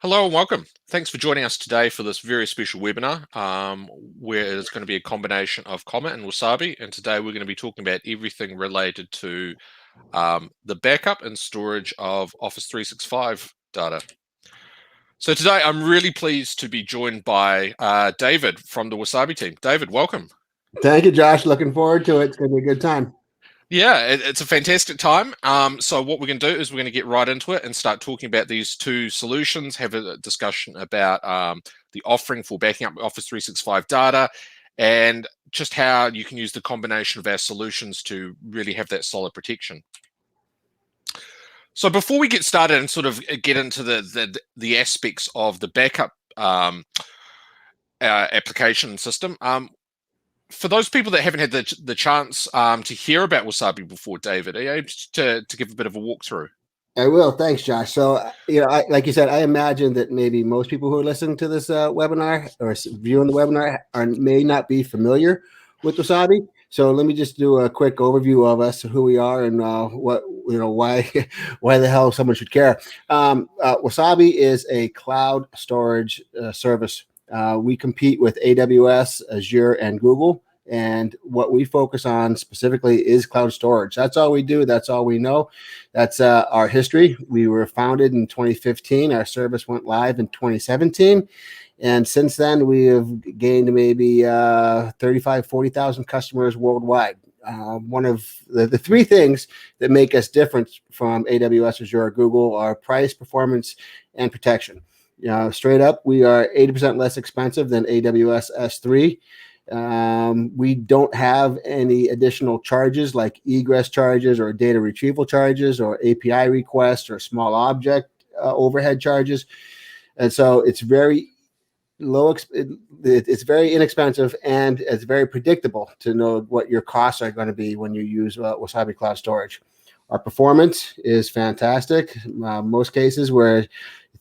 Hello and welcome. Thanks for joining us today for this very special webinar where it's going to be a combination of Comet and Wasabi. And today we're going to be talking about everything related to the backup and storage of Office 365 data. So today I'm really pleased to be joined by David from the Wasabi team. David, welcome. Thank you, Josh. Looking forward to it. It's going to be a good time. Yeah, it's a fantastic time. So what we're going to do is we're going to get right into it and start talking about these two solutions, have a discussion about the offering for backing up Office 365 data, and just how you can use the combination of our solutions to really have that solid protection. So before we get started and sort of get into the aspects of the backup application system, for those people that haven't had the chance to hear about Wasabi before, David, are you able to give a bit of a walkthrough? I will. Thanks, Josh. So, like you said, I imagine that maybe most people who are listening to this webinar or viewing the webinar may not be familiar with Wasabi. So let me just do a quick overview of us, who we are, and why why the hell someone should care. Wasabi is a cloud storage service. We compete with AWS, Azure, and Google. And what we focus on specifically is cloud storage. That's all we do. That's all we know. That's our history. We were founded in 2015. Our service went live in 2017. And since then, we have gained maybe 35, 40,000 customers worldwide. One of the three things that make us different from AWS, Azure, or Google are price, performance, and protection. Straight up, we are 80% less expensive than AWS S3. We don't have any additional charges like egress charges or data retrieval charges or API requests or small object overhead charges. And so it's very low. It's very inexpensive, and it's very predictable to know what your costs are going to be when you use Wasabi Cloud Storage. Our performance is fantastic. Most cases we're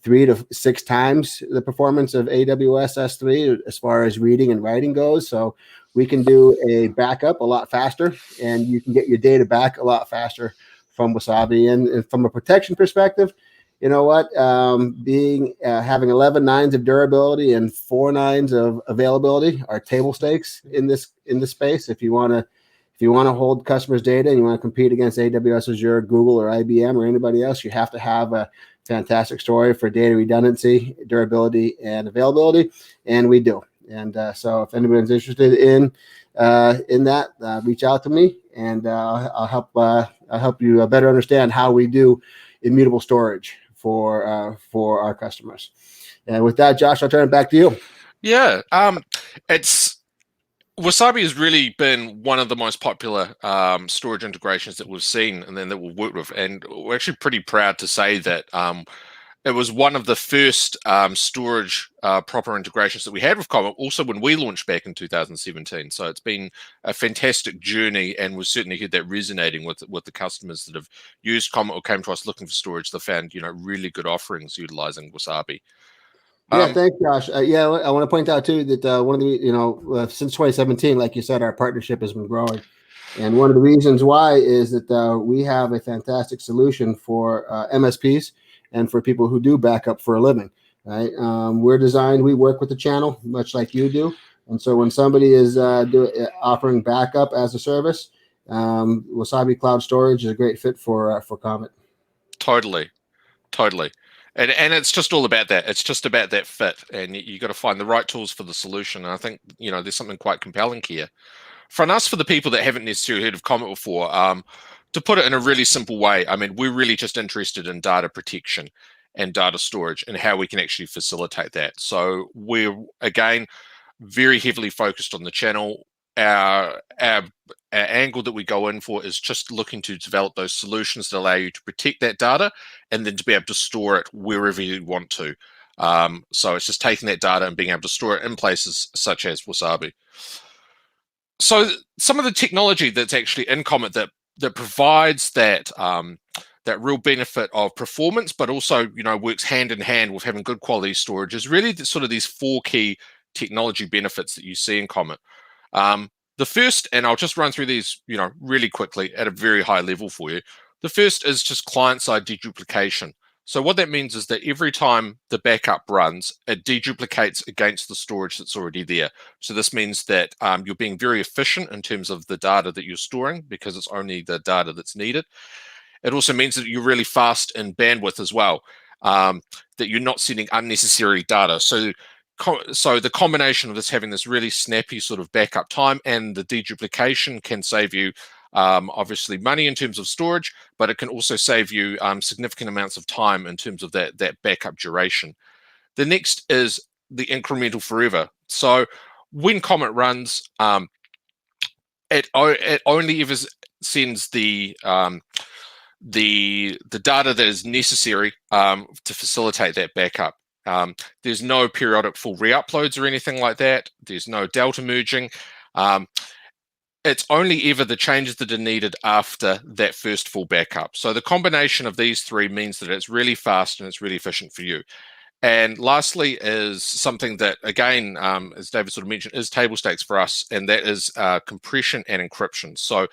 3 to 6 times the performance of AWS S3 as far as reading and writing goes. So we can do a backup a lot faster, and you can get your data back a lot faster from Wasabi. And from a protection perspective, you know what? Having 11 nines of durability and 4 nines of availability are table stakes in this space. If you want to hold customers' data and you want to compete against AWS, Azure, Google, or IBM, or anybody else, you have to have a fantastic story for data redundancy, durability, and availability, and we do. And so, if anyone's interested in that, reach out to me, and I'll help you better understand how we do immutable storage for our customers. And with that, Josh, I'll turn it back to you. Yeah, Wasabi has really been one of the most popular storage integrations that we've seen and then that we've worked with. And we're actually pretty proud to say that it was one of the first storage proper integrations that we had with Comet, also when we launched back in 2017. So it's been a fantastic journey, and we've certainly heard that resonating with the customers that have used Comet or came to us looking for storage. They found really good offerings utilizing Wasabi. Yeah, thanks, Josh. I want to point out too that one of the since 2017, like you said, our partnership has been growing, and one of the reasons why is that we have a fantastic solution for MSPs and for people who do backup for a living. Right? We work with the channel much like you do, and so when somebody is offering backup as a service, Wasabi Cloud Storage is a great fit for Comet. Totally. And it's just all about that. It's just about that fit, and you got to find the right tools for the solution. And I think there's something quite compelling here. For the people that haven't necessarily heard of Comet before, to put it in a really simple way, I mean, we're really just interested in data protection and data storage and how we can actually facilitate that. So we're again very heavily focused on the channel. Our angle that we go in for is just looking to develop those solutions that allow you to protect that data and then to be able to store it wherever you want to. So it's just taking that data and being able to store it in places such as Wasabi. So some of the technology that's actually in Comet that provides that that real benefit of performance, but also works hand in hand with having good quality storage is really sort of these 4 key technology benefits that you see in Comet. The first, and I'll just run through these, really quickly at a very high level for you. The first is just client-side deduplication. So what that means is that every time the backup runs, it deduplicates against the storage that's already there. So this means that you're being very efficient in terms of the data that you're storing, because it's only the data that's needed. It also means that you're really fast in bandwidth as well, that you're not sending unnecessary data. So the combination of this, having this really snappy sort of backup time, and the deduplication, can save you obviously money in terms of storage, but it can also save you significant amounts of time in terms of that backup duration. The next is the incremental forever. So when Comet runs, it only ever sends the data that is necessary to facilitate that backup. There's no periodic full re-uploads or anything like that. There's no delta merging. It's only ever the changes that are needed after that first full backup. So the combination of these three means that it's really fast and it's really efficient for you. And lastly is something that, again, as David sort of mentioned, is table stakes for us, and that is compression and encryption. So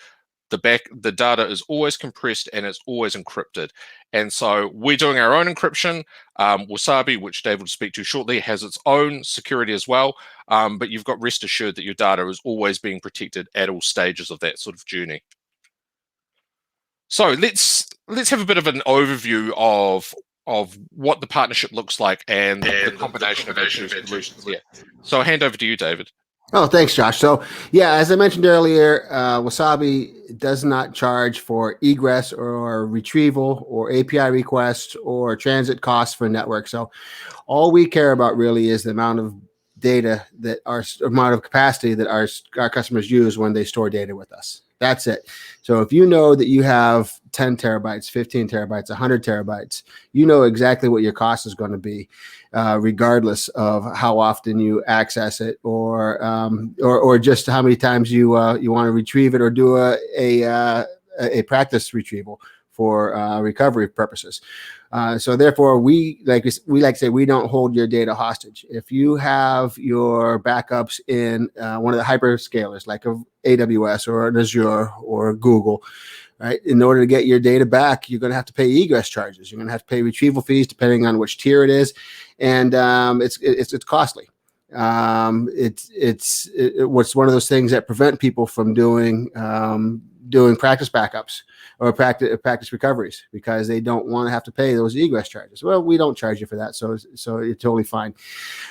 the data is always compressed and it's always encrypted. And so we're doing our own encryption. Wasabi, which Dave will speak to shortly, has its own security as well. But you've got rest assured that your data is always being protected at all stages of that sort of journey. So let's have a bit of an overview of what the partnership looks like and the combination of our two solutions here. So I'll hand over to you, David. Oh, thanks, Josh. So, yeah, as I mentioned earlier, Wasabi does not charge for egress or retrieval or API requests or transit costs for network. So, all we care about really is the amount of data that amount of capacity that our customers use when they store data with us. That's it. So if you know that you have 10 terabytes, 15 terabytes, 100 terabytes, you know exactly what your cost is going to be, regardless of how often you access it, or just how many times you want to retrieve it or do a practice retrieval for recovery purposes. So therefore, we like to say, we don't hold your data hostage. If you have your backups in one of the hyperscalers, like of AWS or an Azure or Google, right? In order to get your data back, you're going to have to pay egress charges. You're going to have to pay retrieval fees depending on which tier it is, and it's costly. It's one of those things that prevent people from doing practice backups or practice recoveries, because they don't want to have to pay those egress charges. Well, we don't charge you for that, so you're totally fine.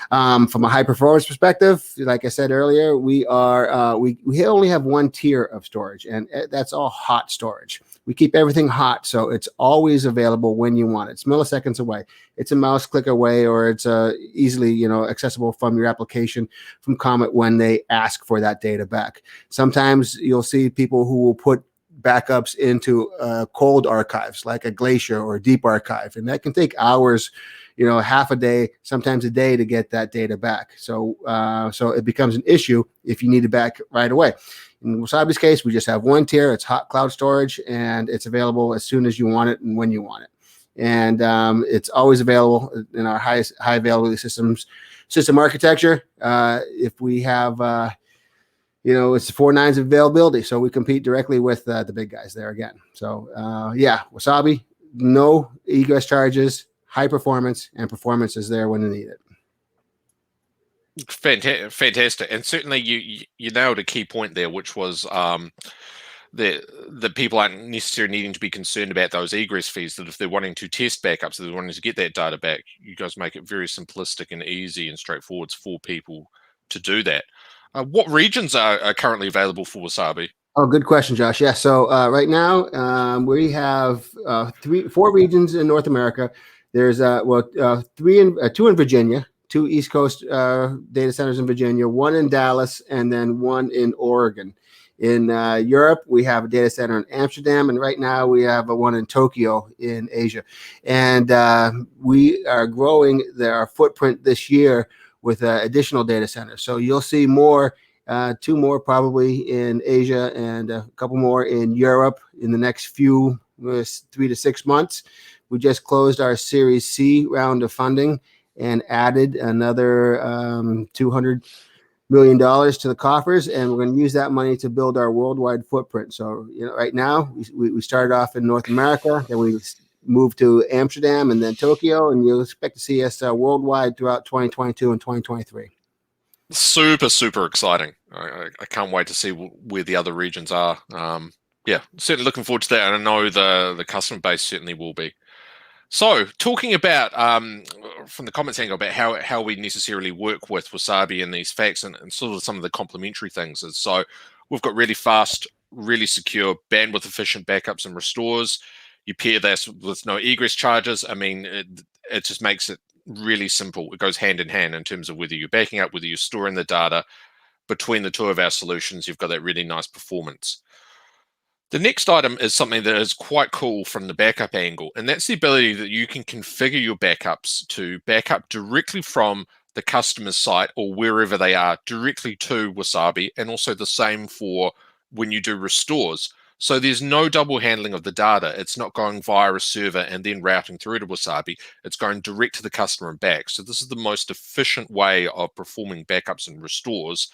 From a high performance perspective, like I said earlier, we only have one tier of storage, and that's all hot storage. We keep everything hot, so it's always available when you want it. It's milliseconds away. It's a mouse click away, or it's easily accessible from your application from Comet when they ask for that data back. Sometimes you'll see people who will put backups into cold archives like a Glacier or a Deep Archive, and that can take hours, half a day, sometimes a day, to get that data back. So it becomes an issue if you need it back right away. In Wasabi's case, we just have one tier. It's hot cloud storage, and it's available as soon as you want it and when you want it. And it's always available in our high availability system architecture. If we have it's 4 nines of availability, so we compete directly with the big guys there again. So Wasabi, no egress charges, high performance, and performance is there when you need it. Fantastic, and certainly you nailed a key point there, which was the people aren't necessarily needing to be concerned about those egress fees. That if they're wanting to test backups, they're wanting to get that data back, you guys make it very simplistic and easy and straightforward for people to do that. What regions are currently available for Wasabi? Oh, good question, Josh. Yeah, so right now we have 4 regions in North America. There's 2 in Virginia, 2 East Coast data centers in Virginia, 1 in Dallas, and then 1 in Oregon. In Europe, we have a data center in Amsterdam, and right now we have one in Tokyo in Asia. And we are growing our footprint this year with additional data centers. So you'll see more, 2 more probably in Asia and a couple more in Europe in the next 3 to 6 months. We just closed our Series C round of funding and added another $200 million to the coffers, and we're going to use that money to build our worldwide footprint. So right now we started off in North America, then we move to Amsterdam and then Tokyo, and you'll expect to see us worldwide throughout 2022 and 2023. Super exciting. I can't wait to see where the other regions are. Yeah, certainly looking forward to that, and I know the customer base certainly will be. So, talking about from the comments angle about how we necessarily work with Wasabi and these facts and sort of some of the complementary things is, so we've got really fast, really secure, bandwidth efficient backups and restores. You pair this with no egress charges. I mean, it just makes it really simple. It goes hand in hand in terms of whether you're backing up, whether you're storing the data. Between the two of our solutions, you've got that really nice performance. The next item is something that is quite cool from the backup angle, and that's the ability that you can configure your backups to back up directly from the customer's site or wherever they are directly to Wasabi, and also the same for when you do restores. So there's no double handling of the data. It's not going via a server and then routing through to Wasabi. It's going direct to the customer and back. So this is the most efficient way of performing backups and restores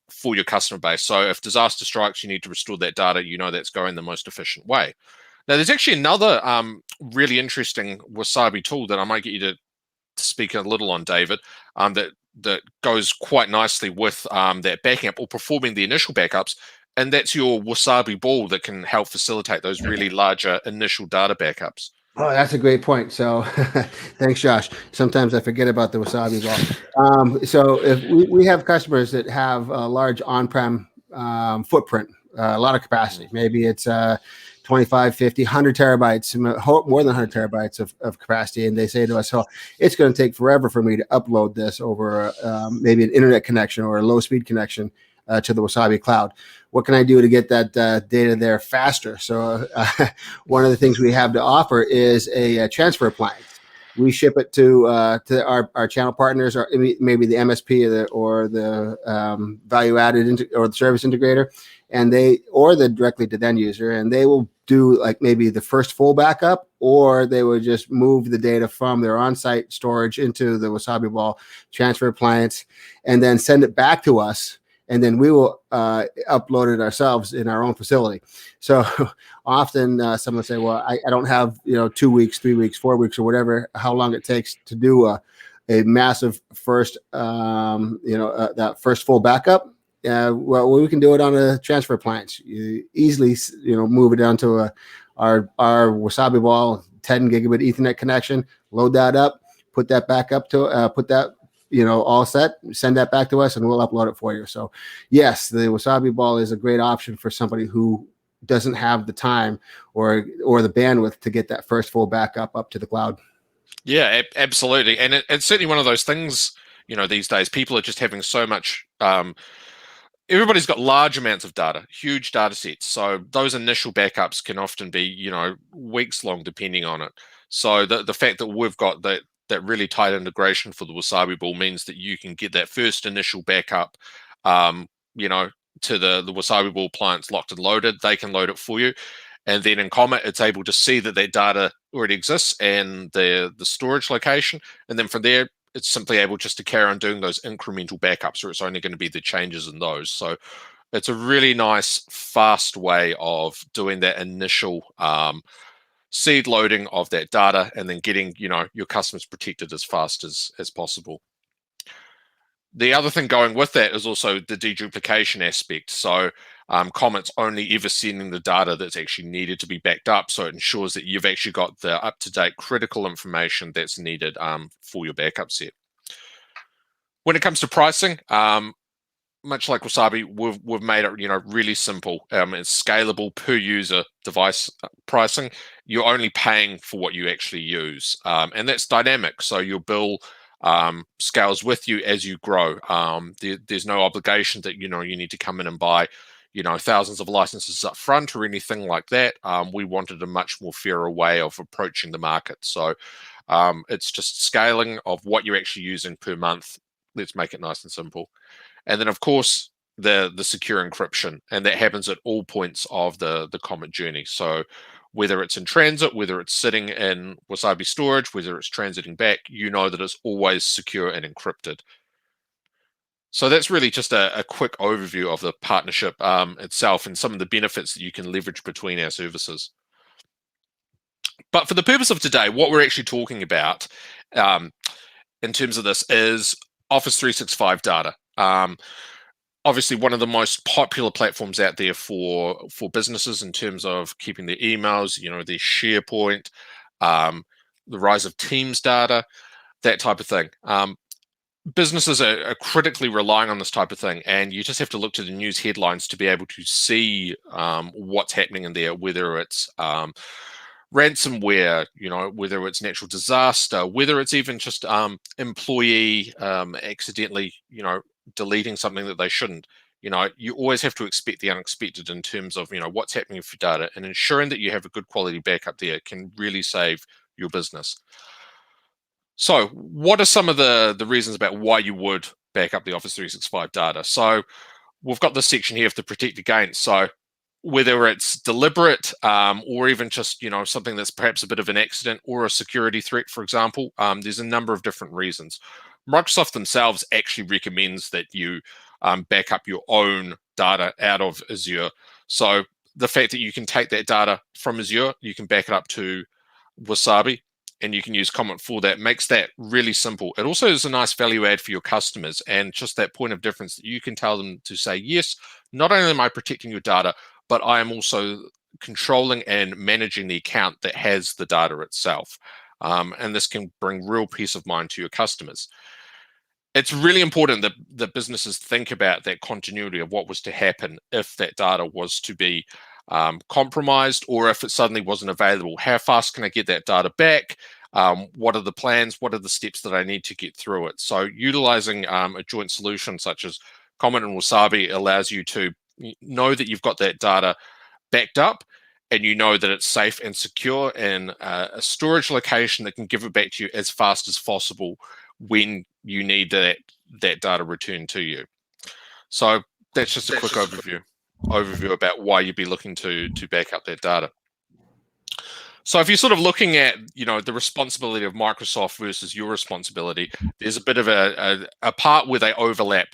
for your customer base. So if disaster strikes, you need to restore that data, you know that's going the most efficient way. Now, there's actually another really interesting Wasabi tool that I might get you to speak a little on, David, that goes quite nicely with that backing up or performing the initial backups, and that's your Wasabi ball that can help facilitate those really larger initial data backups. Oh, that's a great point. So thanks, Josh. Sometimes I forget about the Wasabi ball. So if we have customers that have a large on-prem footprint, a lot of capacity, maybe it's 25, 50, 100 terabytes, more than 100 terabytes of capacity. And they say to us, oh, it's going to take forever for me to upload this over maybe an internet connection or a low speed connection to the Wasabi cloud. What can I do to get that data there faster? So one of the things we have to offer is a transfer appliance. We ship it to our channel partners, or maybe the MSP or the value added or the service integrator, and directly to the end user, and they will do like maybe the first full backup, or they would just move the data from their on-site storage into the Wasabi Ball transfer appliance, and then send it back to us. And then we will upload it ourselves in our own facility. So often someone say, well, I don't have 2 weeks, 3 weeks, 4 weeks, or whatever, how long it takes to do a massive first, that first full backup. Well, we can do it on a transfer appliance. You easily, move it down to our Wasabi Ball 10 gigabit Ethernet connection, load that up, put that back up to put that all set, send that back to us, and we'll upload it for you. So yes, the Wasabi Ball is a great option for somebody who doesn't have the time or the bandwidth to get that first full backup up to the cloud. Yeah, absolutely. And it's certainly one of those things, these days, people are just having so much, everybody's got large amounts of data, huge data sets. So those initial backups can often be, weeks long, depending on it. So the fact that we've got that really tight integration for the Wasabi Ball means that you can get that first initial backup, to the Wasabi Ball clients locked and loaded. They can load it for you. And then in Comet, it's able to see that data already exists and the storage location. And then from there, it's simply able just to carry on doing those incremental backups, or it's only going to be the changes in those. So it's a really nice, fast way of doing that initial seed loading of that data, and then getting your customers protected as fast as possible. The other thing going with that is also the deduplication aspect. So Comet's only ever sending the data that's actually needed to be backed up, so it ensures that you've actually got the up-to-date critical information that's needed for your backup set. When it comes to pricing, much like Wasabi, we've made it really simple. It's scalable per user device pricing. You're only paying for what you actually use, and that's dynamic. So your bill scales with you as you grow. There's no obligation that you need to come in and buy thousands of licenses up front or anything like that. We wanted a much more fairer way of approaching the market. So it's just scaling of what you're actually using per month. Let's make it nice and simple. And then, of course, the secure encryption, and that happens at all points of the Comet journey. So whether it's in transit, whether it's sitting in Wasabi storage, whether it's transiting back, that it's always secure and encrypted. So that's really just a quick overview of the partnership itself and some of the benefits that you can leverage between our services. But for the purpose of today, what we're actually talking about in terms of this is Office 365 data. Obviously, one of the most popular platforms out there for businesses in terms of keeping their emails, their SharePoint, the rise of Teams data, that type of thing. Businesses are critically relying on this type of thing, and you just have to look to the news headlines to be able to see what's happening in there, whether it's ransomware, whether it's natural disaster, whether it's even just employee accidentally, deleting something that they shouldn't. You always have to expect the unexpected in terms of, what's happening with your data, and ensuring that you have a good quality backup there can really save your business. So what are some of the reasons about why you would back up the Office 365 data? So we've got this section here of the protect against. So whether it's deliberate or even just, something that's perhaps a bit of an accident or a security threat, for example, there's a number of different reasons. Microsoft themselves actually recommends that you back up your own data out of Azure. So the fact that you can take that data from Azure, you can back it up to Wasabi, and you can use Comet for that, makes that really simple. It also is a nice value add for your customers, and just that point of difference that you can tell them to say, yes, not only am I protecting your data, but I am also controlling and managing the account that has the data itself. And this can bring real peace of mind to your customers. It's really important that businesses think about that continuity of what was to happen if that data was to be compromised, or if it suddenly wasn't available. How fast can I get that data back? What are the plans? What are the steps that I need to get through it? So utilizing a joint solution such as Comet and Wasabi allows you to know that you've got that data backed up, and you know that it's safe and secure in a storage location that can give it back to you as fast as possible when you need that data returned to you. So that's just a quick overview about why you'd be looking to back up that data. So if you're sort of looking at, the responsibility of Microsoft versus your responsibility, there's a bit of a part where they overlap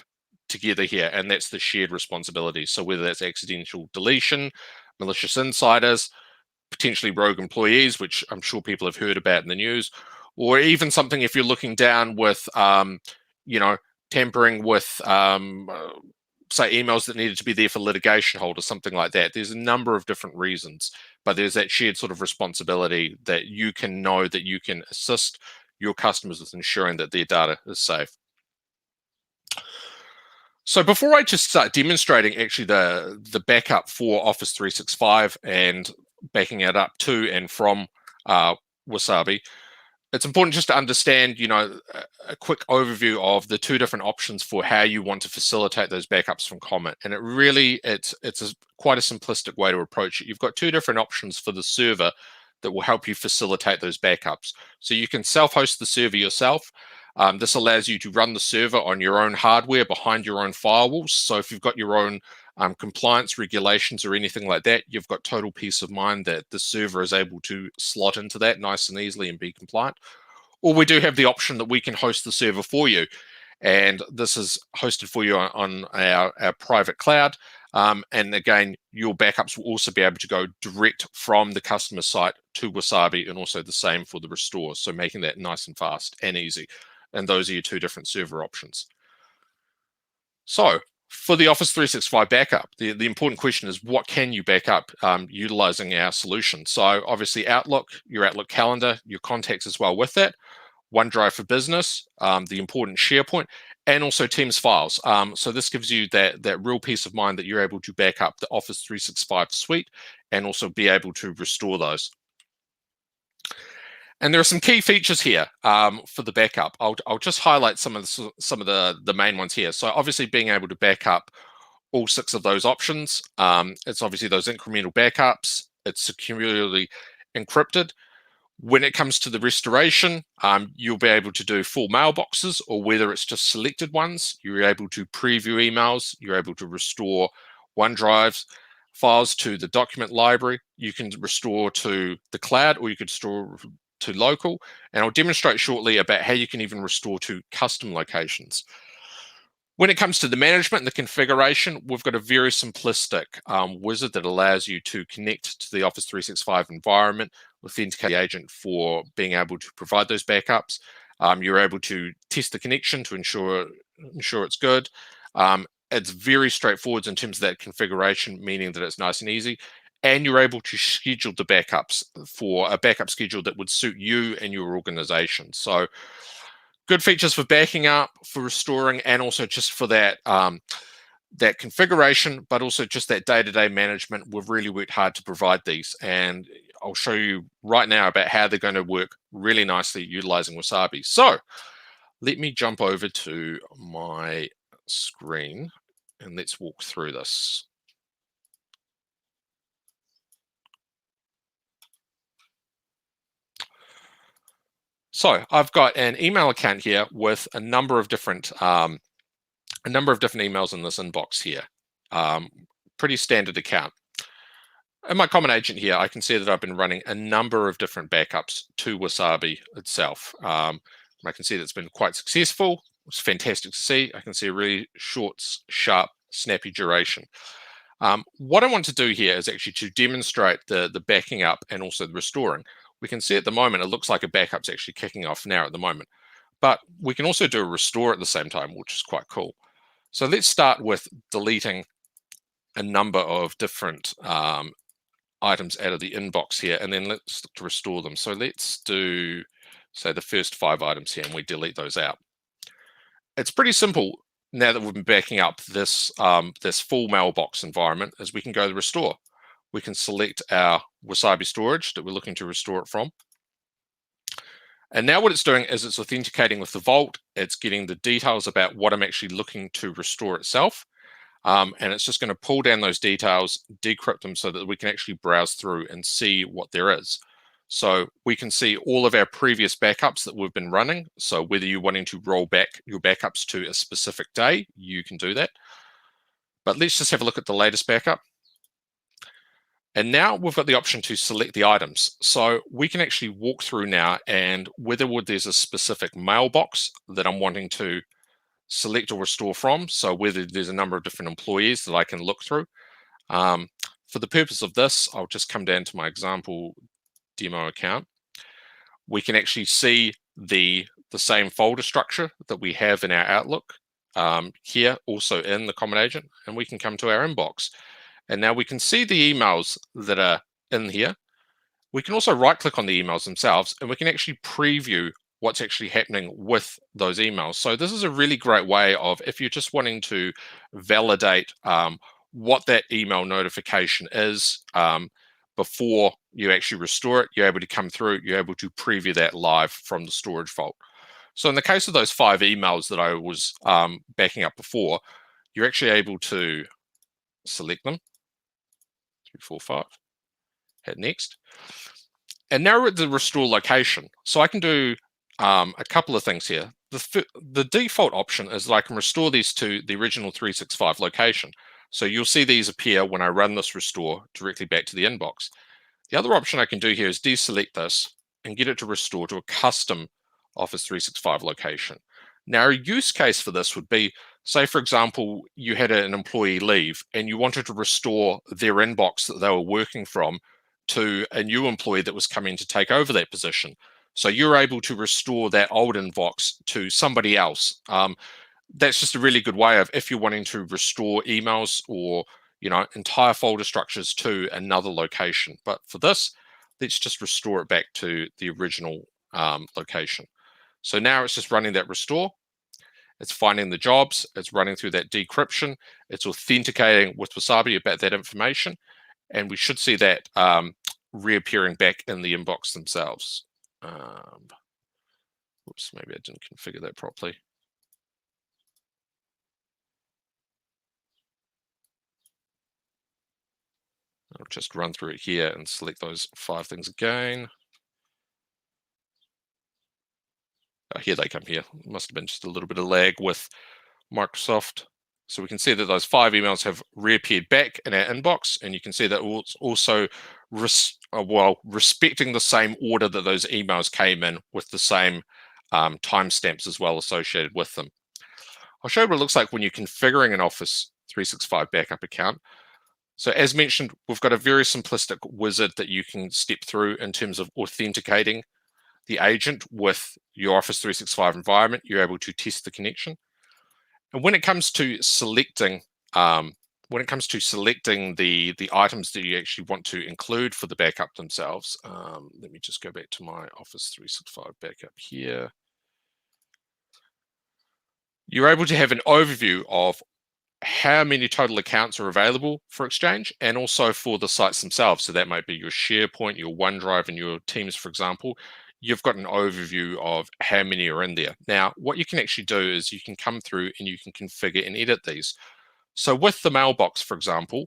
together here, and that's the shared responsibility. So whether that's accidental deletion, malicious insiders, potentially rogue employees, which I'm sure people have heard about in the news, or even something if you're looking down with, tampering with, say, emails that needed to be there for litigation hold or something like that. There's a number of different reasons, but there's that shared sort of responsibility that you can know that you can assist your customers with ensuring that their data is safe. So before I just start demonstrating actually the backup for Office 365 and backing it up to and from Wasabi, it's important just to understand, a quick overview of the two different options for how you want to facilitate those backups from Comet. And it's quite a simplistic way to approach it. You've got two different options for the server that will help you facilitate those backups. So you can self-host the server yourself. This allows you to run the server on your own hardware behind your own firewalls. So if you've got your own compliance regulations or anything like that, you've got total peace of mind that the server is able to slot into that nice and easily and be compliant. Or we do have the option that we can host the server for you. And this is hosted for you on our private cloud. And again, your backups will also be able to go direct from the customer site to Wasabi, and also the same for the restore. So making that nice and fast and easy. And those are your two different server options. So for the Office 365 backup, the important question is, what can you back up utilizing our solution? So obviously Outlook, your Outlook calendar, your contacts as well with that, OneDrive for Business, the important SharePoint, and also Teams files. So this gives you that real peace of mind that you're able to back up the Office 365 suite and also be able to restore those. And there are some key features here for the backup. I'll just highlight some of the main ones here. So obviously being able to back up all 6 of those options. It's obviously those incremental backups. It's securely encrypted. When it comes to the restoration, you'll be able to do full mailboxes, or whether it's just selected ones, you're able to preview emails, you're able to restore OneDrive files to the document library. You can restore to the cloud, or you could store to local. And I'll demonstrate shortly about how you can even restore to custom locations. When it comes to the management and the configuration, we've got a very simplistic wizard that allows you to connect to the Office 365 environment authenticate the agent for being able to provide those backups. You're able to test the connection to ensure it's good. It's very straightforward in terms of that configuration, meaning that it's nice and easy. And you're able to schedule the backups for a backup schedule that would suit you and your organization. So good features for backing up, for restoring, and also just for that that configuration, but also just that day-to-day management. We've really worked hard to provide these, and I'll show you right now about how they're going to work really nicely utilizing Wasabi. So let me jump over to my screen and let's walk through this. So I've got an email account here with a number of different emails in this inbox here. Pretty standard account. In my Comet agent here, I can see that I've been running a number of different backups to Wasabi itself. I can see that's been quite successful. It's fantastic to see. I can see a really short, sharp, snappy duration. What I want to do here is actually to demonstrate the backing up and also the restoring. We can see at the moment, it looks like a backup's actually kicking off now at the moment. But we can also do a restore at the same time, which is quite cool. So let's start with deleting a number of different items out of the inbox here, and then let's look to restore them. So let's do, say, the first 5 items here, and we delete those out. It's pretty simple now that we've been backing up this this full mailbox environment, as we can go to restore. We can select our Wasabi storage that we're looking to restore it from. And now what it's doing is it's authenticating with the vault. It's getting the details about what I'm actually looking to restore itself. And it's just going to pull down those details, decrypt them so that we can actually browse through and see what there is. So we can see all of our previous backups that we've been running. So whether you're wanting to roll back your backups to a specific day, you can do that. But let's just have a look at the latest backup. And now we've got the option to select the items. So we can actually walk through now, and whether there's a specific mailbox that I'm wanting to select or restore from, so whether there's a number of different employees that I can look through. For the purpose of this, I'll just come down to my example demo account. We can actually see the same folder structure that we have in our Outlook here, also in the Comet agent, and we can come to our inbox. And now we can see the emails that are in here. We can also right-click on the emails themselves, and we can actually preview what's actually happening with those emails. So this is a really great way of, if you're just wanting to validate what that email notification is before you actually restore it, you're able to come through, you're able to preview that live from the storage vault. So in the case of those 5 emails that I was backing up before, you're actually able to select them, 3, 4, 5, hit next. And now we're at the restore location. So I can do a couple of things here. The default option is that I can restore these to the original 365 location. So you'll see these appear when I run this restore directly back to the inbox. The other option I can do here is deselect this and get it to restore to a custom Office 365 location. Now, a use case for this would be, say, for example, you had an employee leave and you wanted to restore their inbox that they were working from to a new employee that was coming to take over that position. So you're able to restore that old inbox to somebody else. That's just a really good way of, if you're wanting to restore emails or entire folder structures to another location. But for this, let's just restore it back to the original location. So now it's just running that restore. It's finding the jobs. It's running through that decryption. It's authenticating with Wasabi about that information. And we should see that reappearing back in the inbox themselves. Oops, maybe I didn't configure that properly. I'll just run through it here and select those 5 things again. Oh, here they come here. Must have been just a little bit of lag with Microsoft. So we can see that those 5 emails have reappeared back in our inbox, and you can see that also respecting the same order that those emails came in, with the same timestamps as well associated with them. I'll show you what it looks like when you're configuring an Office 365 backup account. So as mentioned, we've got a very simplistic wizard that you can step through in terms of authenticating the agent with your Office 365 environment. You're able to test the connection. And when it comes to selecting the items that you actually want to include for the backup themselves, let me just go back to my Office 365 backup here. You're able to have an overview of how many total accounts are available for Exchange and also for the sites themselves. So that might be your SharePoint, your OneDrive, and your Teams, for example. You've got an overview of how many are in there. Now, what you can actually do is you can come through and you can configure and edit these. So with the mailbox, for example,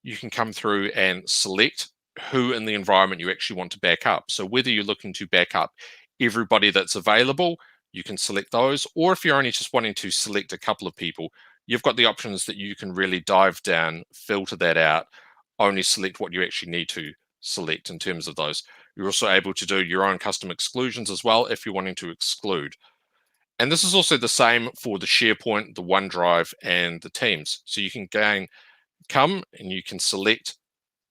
you can come through and select who in the environment you actually want to back up. So whether you're looking to back up everybody that's available, you can select those, or if you're only just wanting to select a couple of people, you've got the options that you can really dive down, filter that out, only select what you actually need to select in terms of those. You're also able to do your own custom exclusions as well if you're wanting to exclude. And this is also the same for the SharePoint, the OneDrive, and the Teams. So you can come and you can select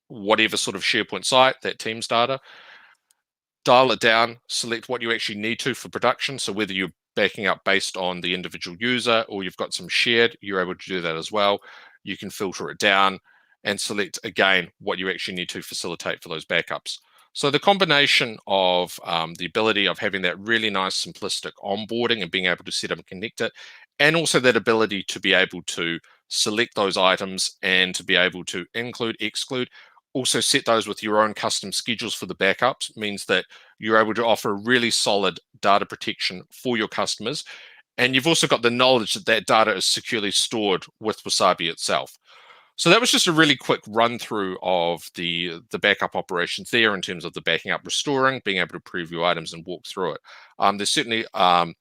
whatever sort of SharePoint site, that Teams data, dial it down, select what you actually need to for production. So whether you're backing up based on the individual user or you've got some shared, you're able to do that as well. You can filter it down and select again what you actually need to facilitate for those backups. So the combination of the ability of having that really nice simplistic onboarding and being able to set up and connect it, and also that ability to be able to select those items and to be able to include, exclude, also set those with your own custom schedules for the backups, means that you're able to offer really solid data protection for your customers. And you've also got the knowledge that that data is securely stored with Wasabi itself. So that was just a really quick run through of the backup operations there in terms of the backing up, restoring, being able to preview items and walk through it. There's certainly more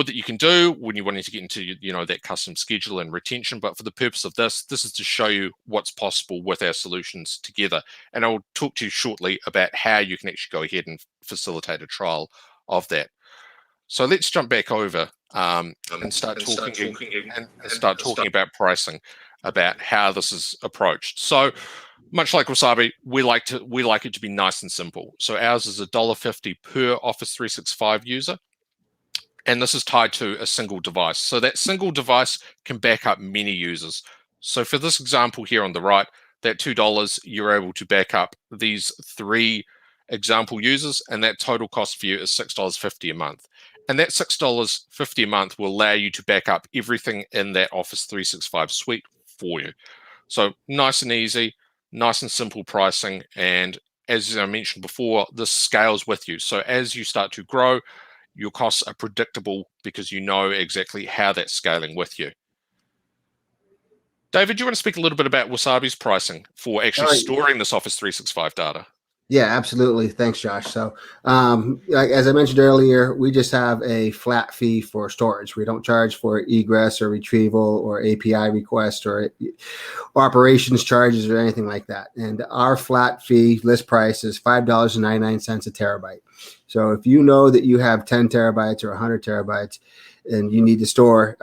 that you can do when you're wanting to get into that custom schedule and retention. But for the purpose of this is to show you what's possible with our solutions together. And I'll talk to you shortly about how you can actually go ahead and facilitate a trial of that. So let's jump back over and start talking about pricing, about how this is approached. So much like Wasabi, we like it to be nice and simple. So ours is $1.50 per Office 365 user. And this is tied to a single device. So that single device can back up many users. So for this example here on the right, that $2, you're able to back up these 3 example users, and that total cost for you is $6.50 a month. And that $6.50 a month will allow you to back up everything in that Office 365 suite for you. So nice and easy, nice and simple pricing. And as I mentioned before, this scales with you. So as you start to grow, your costs are predictable because you know exactly how that's scaling with you. David, do you want to speak a little bit about Wasabi's pricing for actually storing this Office 365 data? Yeah, absolutely. Thanks, Josh. So, as I mentioned earlier, we just have a flat fee for storage. We don't charge for egress or retrieval or API request or operations charges or anything like that. And our flat fee list price is $5.99 a terabyte. So if you know that you have 10 terabytes or 100 terabytes and you need to store,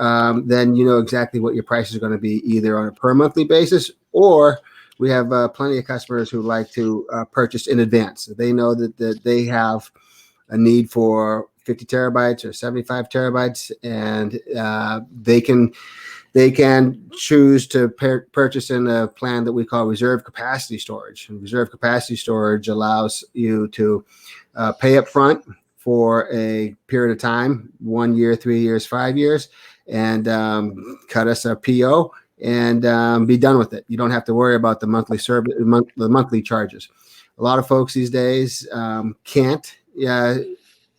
then you know exactly what your prices are going to be, either on a per monthly basis, or we have plenty of customers who like to purchase in advance. They know that they have a need for 50 terabytes or 75 terabytes, and they can choose to purchase in a plan that we call reserve capacity storage. And reserve capacity storage allows you to pay up front for a period of time, 1 year, 3 years, 5 years, and cut us a PO and be done with it. You don't have to worry about the monthly the monthly charges. A lot of folks these days can't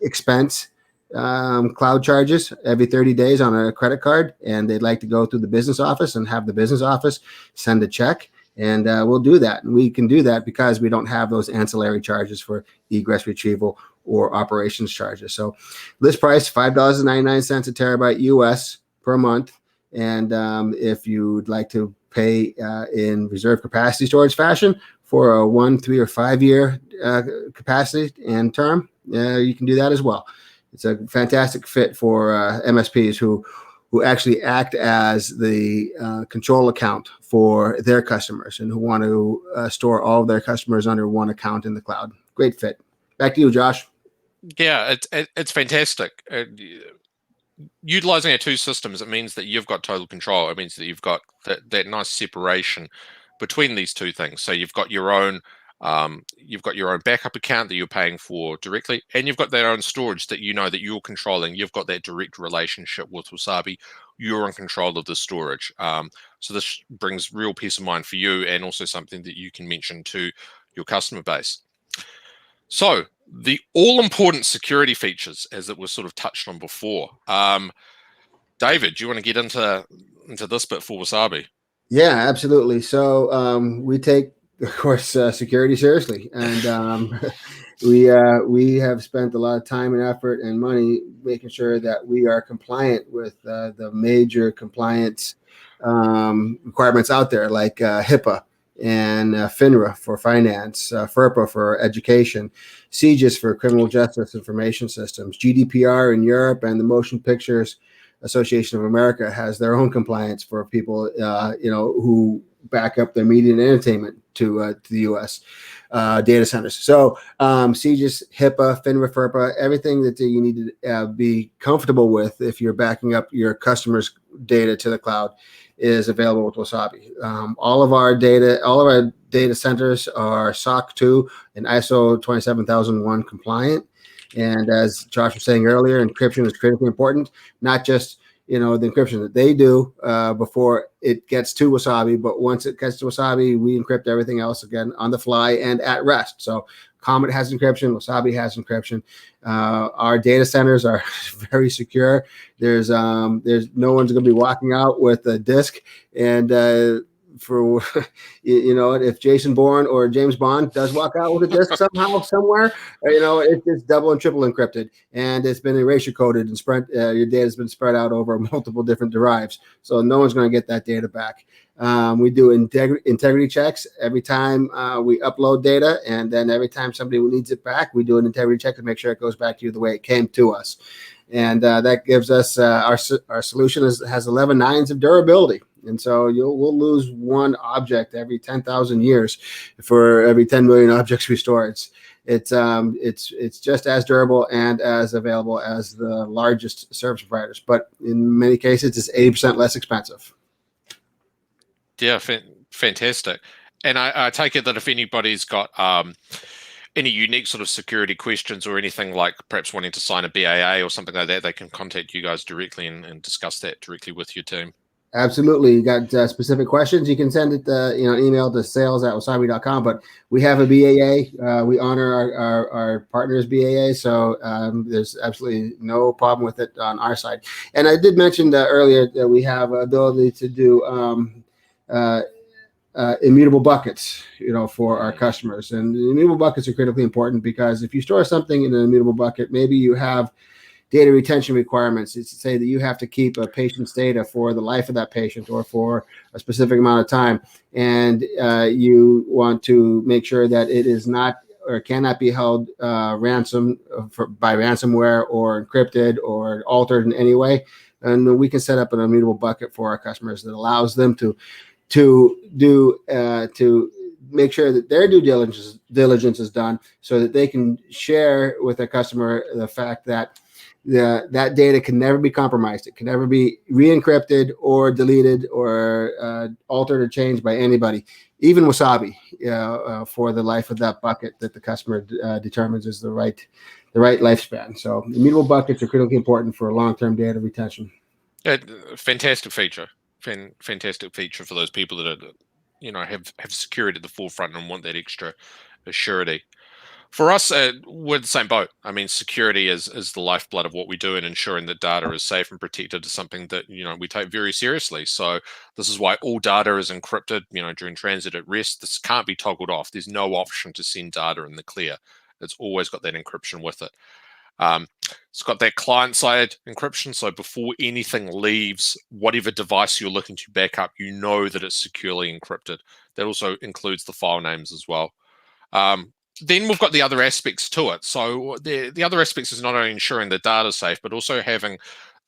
expense cloud charges every 30 days on a credit card, and they'd like to go through the business office and have the business office send a check, and we'll do that. And we can do that because we don't have those ancillary charges for egress, retrieval, or operations charges. So list price, $5.99 a terabyte US per month. And if you'd like to pay in reserve capacity storage fashion for a 1, 3, or 5 year capacity and term, you can do that as well. It's a fantastic fit for MSPs who who actually act as the control account for their customers and who want to store all of their customers under one account in the cloud. Great fit. Back to you, Josh. Yeah, it's fantastic. Utilizing our two systems, it means that you've got total control. It means that you've got that nice separation between these two things. So you've got your own backup account that you're paying for directly, and you've got their own storage that you know that you're controlling. You've got that direct relationship with Wasabi. You're in control of the storage. So this brings real peace of mind for you, and also something that you can mention to your customer base. So the all-important security features, as it was sort of touched on before. David, do you want to get into this bit for Wasabi? Yeah, absolutely. So we take, of course, security seriously, and we have spent a lot of time and effort and money making sure that we are compliant with the major compliance requirements out there, like HIPAA and FINRA for finance, FERPA for education, CJIS for criminal justice information systems, GDPR in Europe, and the Motion Pictures Association of America has their own compliance for people, who back up their media and entertainment to the U.S. Data centers. So CJIS, HIPAA, FINRA, FERPA, everything that you need to be comfortable with if you're backing up your customers' data to the cloud is available with Wasabi. All of our data centers are SOC 2 and ISO 27001 compliant. And as Josh was saying earlier, encryption is critically important, not just the encryption that they do before it gets to Wasabi, but once it gets to Wasabi, we encrypt everything else again on the fly and at rest. So Comet has encryption, Wasabi has encryption. Our data centers are very secure. There's no one's going to be walking out with a disk and for if Jason Bourne or James Bond does walk out with a disk somehow somewhere, it's double and triple encrypted, and it's been erasure coded and spread. Your data has been spread out over multiple different drives, so no one's going to get that data back. We do integrity checks every time we upload data, and then every time somebody needs it back, we do an integrity check to make sure it goes back to you the way it came to us. And that gives us our solution has 11 nines of durability. And so we'll lose one object every 10,000 years for every 10 million objects we store. It's just as durable and as available as the largest service providers, but in many cases it's 80% less expensive. Yeah, fantastic. And I take it that if anybody's got any unique sort of security questions or anything, like perhaps wanting to sign a BAA or something like that, they can contact you guys directly and discuss that directly with your team. Absolutely. You got specific questions, you can send it an email to sales@wasabi.com, but we have a BAA. We honor our partners BAA, so there's absolutely no problem with it on our side. And I did mention earlier that we have ability to do immutable buckets, for our customers. And immutable buckets are critically important because if you store something in an immutable bucket, maybe you have data retention requirements. It's to say that you have to keep a patient's data for the life of that patient or for a specific amount of time. And you want to make sure that it is not or cannot be held ransom by ransomware or encrypted or altered in any way. And we can set up an immutable bucket for our customers that allows them to make sure that their due diligence is done so that they can share with their customer the fact that that data can never be compromised. It can never be re-encrypted or deleted or altered or changed by anybody, even Wasabi, for the life of that bucket that the customer determines is the right lifespan. So immutable buckets are critically important for long-term data retention. Fantastic feature. Fantastic feature for those people that are, have security at the forefront and want that extra surety. For us, we're the same boat. I mean, security is the lifeblood of what we do, and ensuring that data is safe and protected is something that we take very seriously. So this is why all data is encrypted. During transit at rest, this can't be toggled off. There's no option to send data in the clear. It's always got that encryption with it. It's got that client-side encryption, so before anything leaves whatever device you're looking to back up, that it's securely encrypted. That also includes the file names as well. Then we've got the other aspects to it. So the other aspects is not only ensuring the data is safe, but also having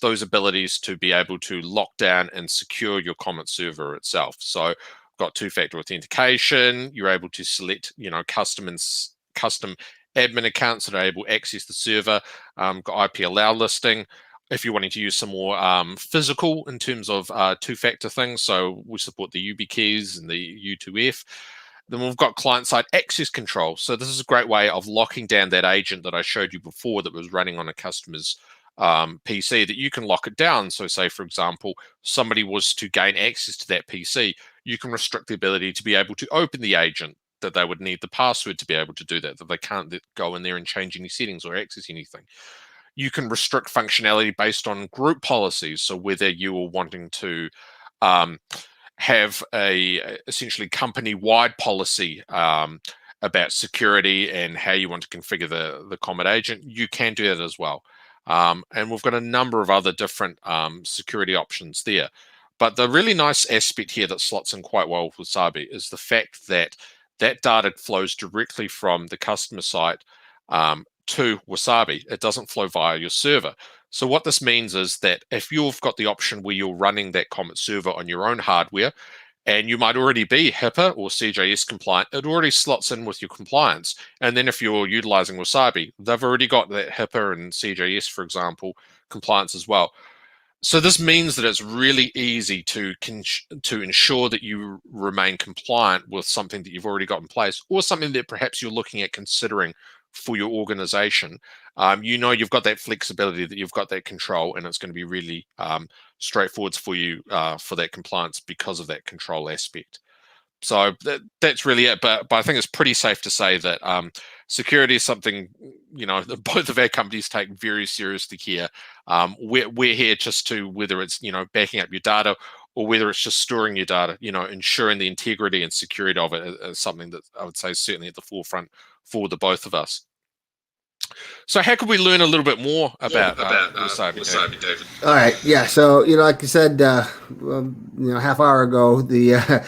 those abilities to be able to lock down and secure your Comet server itself. So got two-factor authentication. You're able to select, custom admin accounts that are able to access the server. Got IP allow listing. If you're wanting to use some more physical in terms of two-factor things, so we support the YubiKeys and the U2F. Then we've got client-side access control. So this is a great way of locking down that agent that I showed you before that was running on a customer's PC, that you can lock it down. So say, for example, somebody was to gain access to that PC, you can restrict the ability to be able to open the agent, that they would need the password to be able to do that they can't go in there and change any settings or access anything. You can restrict functionality based on group policies. So whether you are wanting to have a essentially company-wide policy about security and how you want to configure the Comet agent, you can do that as well. And we've got a number of other different security options there. But the really nice aspect here that slots in quite well with Wasabi is the fact that that data flows directly from the customer site to Wasabi. It doesn't flow via your server. So what this means is that if you've got the option where you're running that Comet server on your own hardware, and you might already be HIPAA or CJS compliant, it already slots in with your compliance. And then if you're utilizing Wasabi, they've already got that HIPAA and CJS, for example, compliance as well. So this means that it's really easy to ensure that you remain compliant with something that you've already got in place, or something that perhaps you're looking at considering for your organization. You've got that flexibility, that you've got that control, and it's going to be really straightforward for you for that compliance because of that control aspect. So that's really it. But I think it's pretty safe to say that security is something that both of our companies take very seriously here. We're here just to, whether it's backing up your data or whether it's just storing your data, ensuring the integrity and security of it is something that I would say is certainly at the forefront for the both of us. So how could we learn a little bit more about Wasabi, David? All right, yeah. So like you said, half hour ago, the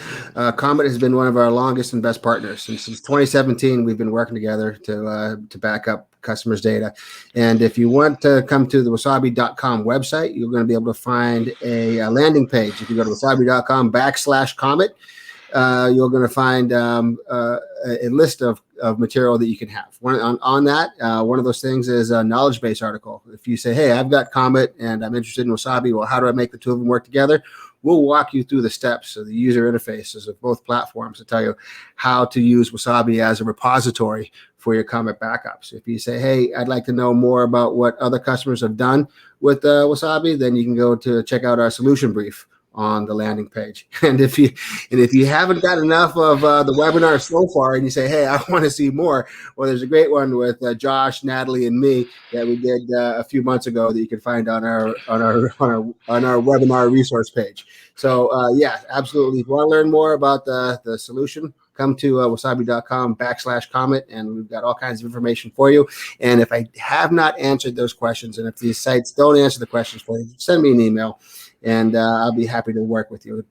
Comet has been one of our longest and best partners, and since 2017, we've been working together to back up customers' data. And if you want to come to the wasabi.com website, you're going to be able to find a landing page. If you go to wasabi.com/Comet, you're going to find a list of material that you can have. On that, one of those things is a knowledge base article. If you say, hey, I've got Comet and I'm interested in Wasabi, well, how do I make the two of them work together? We'll walk you through the steps of the user interfaces of both platforms to tell you how to use Wasabi as a repository for your Comet backups. If you say, hey, I'd like to know more about what other customers have done with Wasabi, then you can go to check out our solution brief on the landing page. And if you haven't got enough of the webinar so far, and you say, hey, I want to see more, well, there's a great one with Josh, Natalie, and me that we did a few months ago that you can find on our webinar resource page. So yeah, absolutely. If you want to learn more about the solution, come to wasabi.com/Comet, and we've got all kinds of information for you. And if I have not answered those questions, and if these sites don't answer the questions for you, send me an email, and I'll be happy to work with you.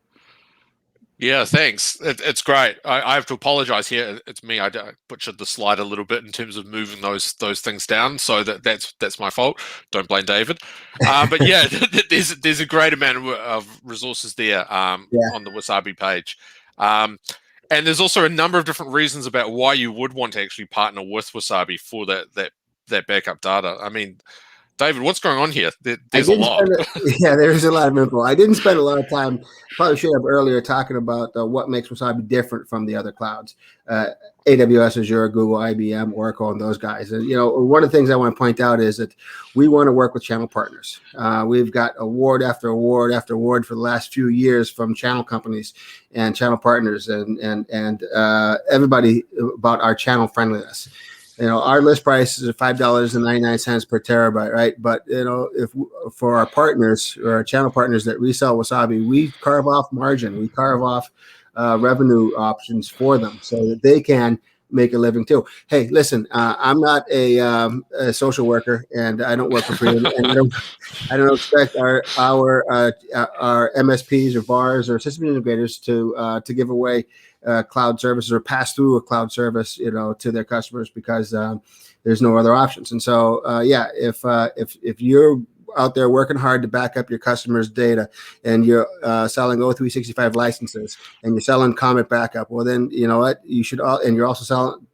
Yeah, thanks. It's great. I have to apologize here. It's me. I butchered the slide a little bit in terms of moving those things down. So that's my fault. Don't blame David. But yeah, there's a great amount of resources there on the Wasabi page. And there's also a number of different reasons about why you would want to actually partner with Wasabi for that backup data. I mean, David, what's going on here? There's a lot. There's a lot of info. I didn't spend a lot of time, probably should have earlier, talking about what makes Wasabi different from the other clouds. AWS, Azure, Google, IBM, Oracle, and those guys. And, one of the things I want to point out is that we want to work with channel partners. We've got award after award after award for the last few years from channel companies and channel partners and everybody about our channel friendliness. Our list price is $5.99 per terabyte, right? But if for our partners or our channel partners that resell Wasabi, we carve off margin, we carve off revenue options for them so that they can make a living too. Hey, listen, I'm not a social worker, and I don't work for free, and I don't expect our MSPs or VARs or system integrators to give away cloud services or pass through a cloud service, to their customers because there's no other options. And so, if you're out there working hard to back up your customers' data, and you're selling O365 licenses, and you're selling Comet backup, well, then you know what, you should all, and you're also selling,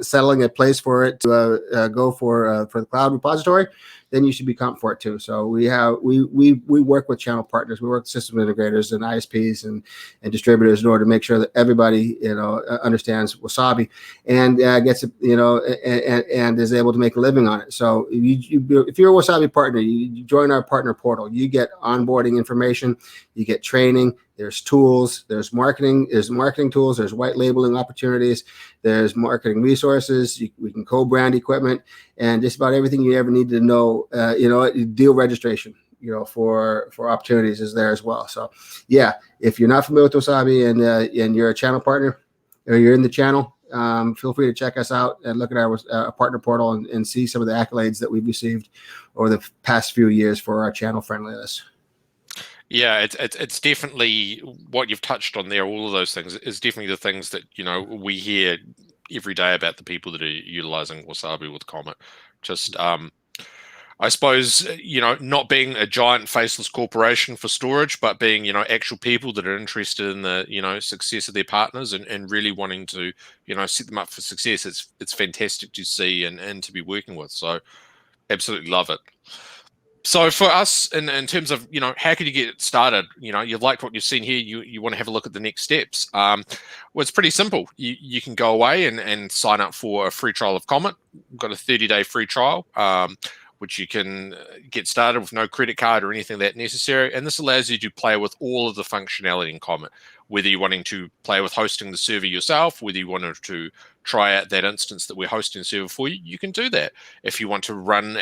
settling a place for it to go for the cloud repository, then you should be comp for it too. So we work with channel partners, we work with system integrators and ISPs and distributors in order to make sure that everybody understands Wasabi and gets and is able to make a living on it. So if you're a Wasabi partner, you join our partner portal. You get onboarding information, you get training. There's tools, there's marketing tools, there's white labeling opportunities, there's marketing resources. We can co-brand equipment, and just about everything you ever need to know. Deal registration, for opportunities is there as well. So, yeah, if you're not familiar with Wasabi and you're a channel partner or you're in the channel, feel free to check us out and look at our partner portal and see some of the accolades that we've received over the past few years for our channel friendliness. Yeah, it's definitely what you've touched on there. All of those things is definitely the things that we hear every day about the people that are utilizing Wasabi with Comet. Just I suppose not being a giant faceless corporation for storage, but being actual people that are interested in the success of their partners and really wanting to set them up for success. It's fantastic to see and to be working with. So absolutely love it. So for us, in terms of, how can you get started? You've liked what you've seen here. You want to have a look at the next steps. Well, it's pretty simple. You can go away and sign up for a free trial of Comet. We've got a 30-day free trial, which you can get started with no credit card or anything that necessary. And this allows you to play with all of the functionality in Comet, whether you're wanting to play with hosting the server yourself, whether you wanted to try out that instance that we're hosting the server for you, you can do that. If you want to run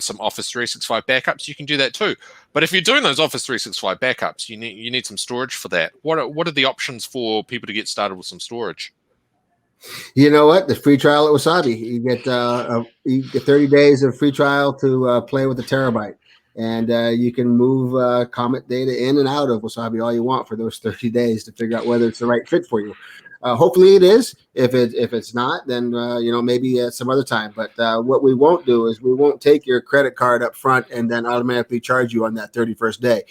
some Office 365 backups, you can do that too. But if you're doing those Office 365 backups, you need some storage for that. What are the options for people to get started with some storage? You know what? The free trial at Wasabi. You get 30 days of free trial to play with the terabyte. And you can move Comet data in and out of Wasabi all you want for those 30 days to figure out whether it's the right fit for you. Hopefully it is. If it's not, then maybe at some other time. But what we won't do is we won't take your credit card up front and then automatically charge you on that 31st day.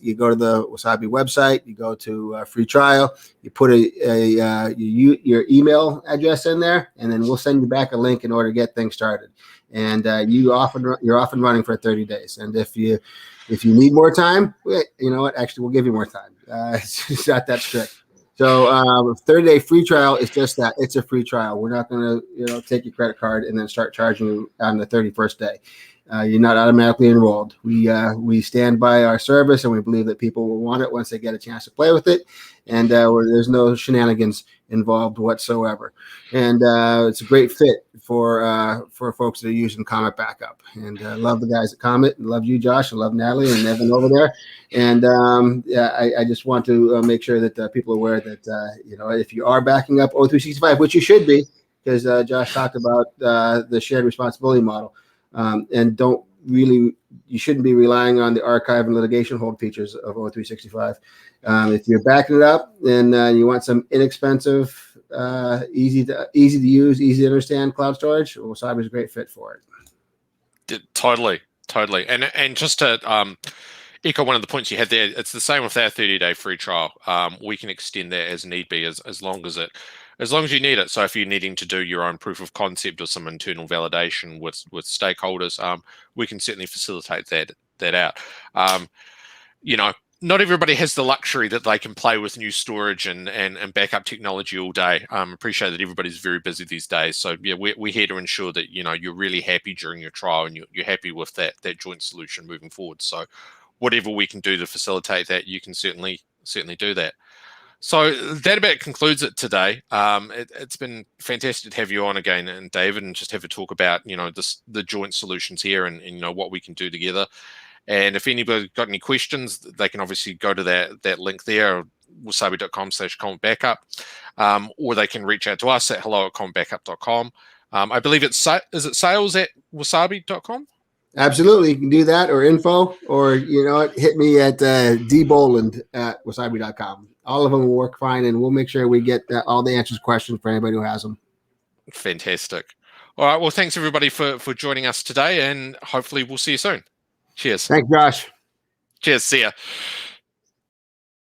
You go to the Wasabi website, you go to free trial, you put your email address in there, and then we'll send you back a link in order to get things started. And you're off and running for 30 days. And if you need more time, you know what? Actually, we'll give you more time. It's not that strict. So 30-day free trial is just that. It's a free trial. We're not going to take your credit card and then start charging you on the 31st day. You're not automatically enrolled. We stand by our service, and we believe that people will want it once they get a chance to play with it, and there's no shenanigans involved whatsoever. And it's a great fit for folks that are using Comet backup. And love the guys at Comet, and love you, Josh, and love Natalie and Evan over there. And I just want to make sure that people are aware that if you are backing up O365, which you should be, because Josh talked about the shared responsibility model. And you shouldn't be relying on the archive and litigation hold features of O365. If you're backing it up, then you want some inexpensive, easy to use, easy to understand cloud storage, Wasabi is a great fit for it. Totally. And just to echo one of the points you had there, it's the same with our 30-day free trial. We can extend that as need be, as long as you need it. So if you're needing to do your own proof of concept or some internal validation with stakeholders, we can certainly facilitate that out. Not everybody has the luxury that they can play with new storage and backup technology all day. Appreciate that everybody's very busy these days. So yeah, we're here to ensure that you're really happy during your trial and you're happy with that joint solution moving forward. So whatever we can do to facilitate that, you can certainly do that. So that about concludes it today. It's been fantastic to have you on again, and David, and just have a talk about the joint solutions here and what we can do together. And if anybody got any questions, they can obviously go to that link there, wasabi.com/cometbackup, or they can reach out to us at hello@cometbackup.com. I believe is it sales@wasabi.com? Absolutely. You can do that, or info, or hit me at dboland@wasabi.com. All of them will work fine, and we'll make sure we get all the answers to questions for anybody who has them. Fantastic. All right. Well, thanks everybody for joining us today, and hopefully we'll see you soon. Cheers. Thanks, Josh. Cheers. See ya.